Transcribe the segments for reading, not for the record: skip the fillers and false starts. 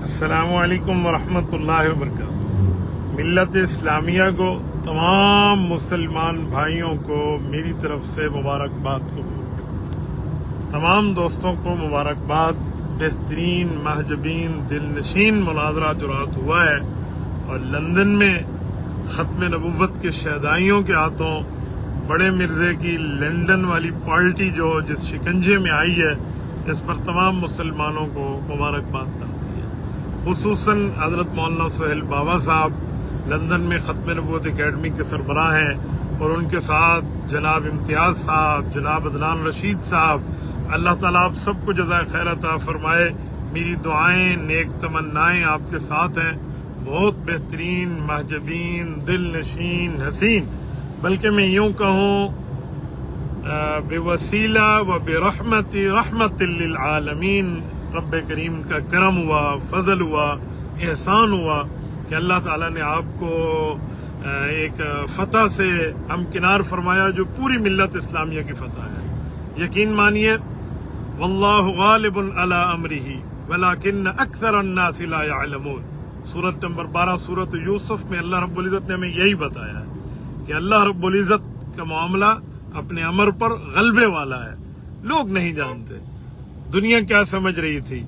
السلام علیکم ورحمۃ اللہ وبرکاتہ۔ ملت اسلامیہ کو، تمام مسلمان بھائیوں کو میری طرف سے مبارکباد کو، تمام دوستوں کو مبارکباد۔ بہترین محجبین دل نشین مناظرہ جو رات ہوا ہے اور لندن میں ختم نبوت کے شہدائیوں کے ہاتھوں بڑے مرزے کی لندن والی پارٹی جو جس شکنجے میں آئی ہے، اس پر تمام مسلمانوں کو مبارکباد ملتی ہے۔ خصوصاً حضرت مولانا سہیل بابا صاحب لندن میں ختم نبوت اکیڈمی کے سربراہ ہیں، اور ان کے ساتھ جناب امتیاز صاحب، جناب عدنان رشید صاحب۔ اللہ تعالیٰ آپ سب کو جزائے خیر عطا فرمائے۔ میری دعائیں، نیک تمنائیں آپ کے ساتھ ہیں۔ بہت بہترین محجبین دل نشین حسین، بلکہ میں یوں کہوں بوسیلہ و برحمت رحمت للعالمین، رب کریم کا کرم ہوا، فضل ہوا، احسان ہوا کہ اللہ تعالیٰ نے آپ کو ایک فتح سے ہمکنار فرمایا جو پوری ملت اسلامیہ کی فتح ہے۔ یقین مانیے، واللہ غالب علی امرہ ولکن اکثر الناس لا یعلمون۔ سورت نمبر 12 سورت یوسف میں اللہ رب العزت نے ہمیں یہی بتایا ہے کہ اللہ رب العزت کا معاملہ اپنے امر پر غلبے والا ہے۔ لوگ نہیں جانتے دنیا کیا سمجھ رہی تھی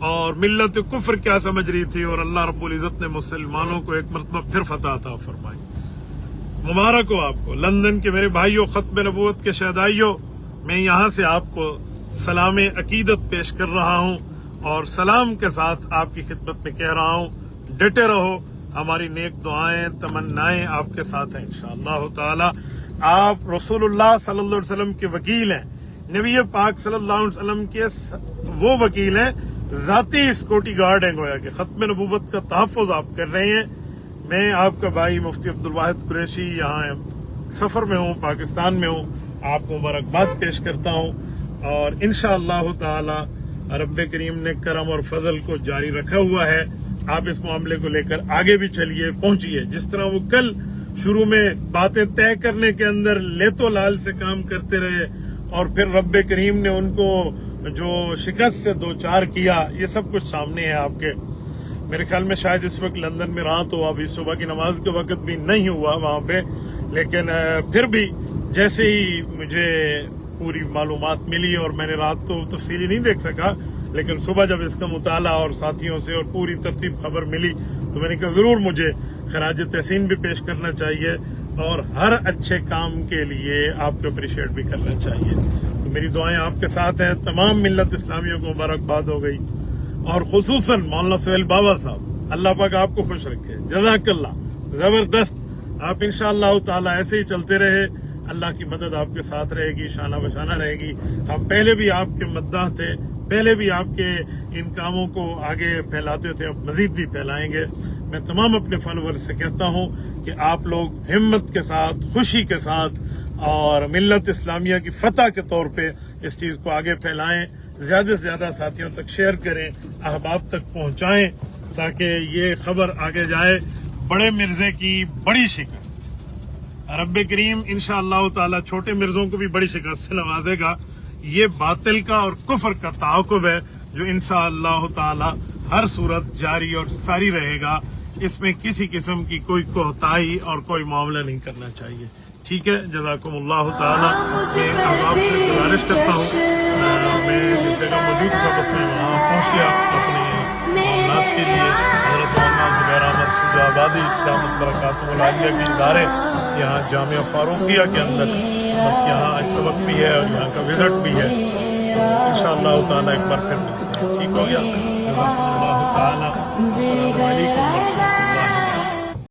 اور ملت کفر کیا سمجھ رہی تھی، اور اللہ رب العزت نے مسلمانوں کو ایک مرتبہ پھر فتح عطا فرمائی۔ مبارک ہو آپ کو لندن کے میرے بھائیوں، ختم نبوت کے شہدائیوں۔ میں یہاں سے آپ کو سلام عقیدت پیش کر رہا ہوں اور سلام کے ساتھ آپ کی خدمت میں کہہ رہا ہوں، ڈٹے رہو، ہماری نیک دعائیں تمنائیں آپ کے ساتھ ہیں انشاءاللہ تعالی۔ آپ رسول اللہ صلی اللہ علیہ وسلم کے وکیل ہیں، نبی پاک صلی اللہ علیہ وسلم کے وہ وکیل ہیں، ذاتی سیکورٹی گارڈ ہیں، گویا کہ ختم نبوت کا تحفظ آپ کر رہے ہیں۔ میں آپ کا بھائی مفتی عبدالواحد قریشی یہاں سفر میں ہوں، پاکستان میں ہوں، آپ کو مبارکباد پیش کرتا ہوں، اور انشاءاللہ تعالی رب کریم نے کرم اور فضل کو جاری رکھا ہوا ہے۔ آپ اس معاملے کو لے کر آگے بھی چلیے، پہنچیے۔ جس طرح وہ کل شروع میں باتیں طے کرنے کے اندر لیتو لال سے کام کرتے رہے اور پھر رب کریم نے ان کو جو شکست سے دوچار کیا، یہ سب کچھ سامنے ہے آپ کے۔ میرے خیال میں شاید اس وقت لندن میں رات ہو، ابھی صبح کی نماز کے وقت بھی نہیں ہوا وہاں پہ، لیکن پھر بھی جیسے ہی مجھے پوری معلومات ملی، اور میں نے رات تو تفصیلی نہیں دیکھ سکا، لیکن صبح جب اس کا مطالعہ اور ساتھیوں سے اور پوری ترتیب خبر ملی تو میں نے کہا ضرور مجھے خراج تحسین بھی پیش کرنا چاہیے، اور ہر اچھے کام کے لیے آپ کو اپریشیٹ بھی کرنا چاہیے۔ تو میری دعائیں آپ کے ساتھ ہیں، تمام ملت اسلامیوں کو مبارکباد ہو گئی، اور خصوصاً مولانا سہیل بابا صاحب، اللہ پاک آپ کو خوش رکھے، جزاک اللہ، زبردست۔ آپ انشاءاللہ تعالی ایسے ہی چلتے رہے، اللہ کی مدد آپ کے ساتھ رہے گی، شانہ بشانہ رہے گی۔ ہم پہلے بھی آپ کے مداح تھے، پہلے بھی آپ کے ان کاموں کو آگے پھیلاتے تھے، اب مزید بھی پھیلائیں گے۔ میں تمام اپنے فالوورز سے کہتا ہوں کہ آپ لوگ ہمت کے ساتھ، خوشی کے ساتھ، اور ملت اسلامیہ کی فتح کے طور پہ اس چیز کو آگے پھیلائیں، زیادہ سے زیادہ ساتھیوں تک شیئر کریں، احباب تک پہنچائیں، تاکہ یہ خبر آگے جائے۔ بڑے مرزے کی بڑی شکست، رب کریم انشاءاللہ تعالی چھوٹے مرزوں کو بھی بڑی شکست سے نوازے گا۔ یہ باطل کا اور کفر کا تعاقب ہے جو انشاءاللہ تعالی ہر صورت جاری اور ساری رہے گا۔ اس میں کسی قسم کی کوئی کوتاہی اور کوئی معاملہ نہیں کرنا چاہیے۔ ٹھیک ہے، جزاکم اللہ تعالی۔ میں احباب سے گزارش کرتا ہوں، میں جس جگہ موجود تھا بس میں وہاں پہنچ گیا اپنے معاملات کے لیے۔ حضرت مولانا زبیر احمد سجا آبادی دامت برکاتہ العالیہ کے ادارے یہاں جامعہ فاروقیہ کے اندر، بس یہاں ایک سبق بھی ہے اور یہاں کا وزٹ بھی ہے، تو انشاءاللہ تعالی ایک بار پھر ملتے ہیں۔ ٹھیک ہو گیا، جزاکم اللہ تعالی۔ السلام علیکم۔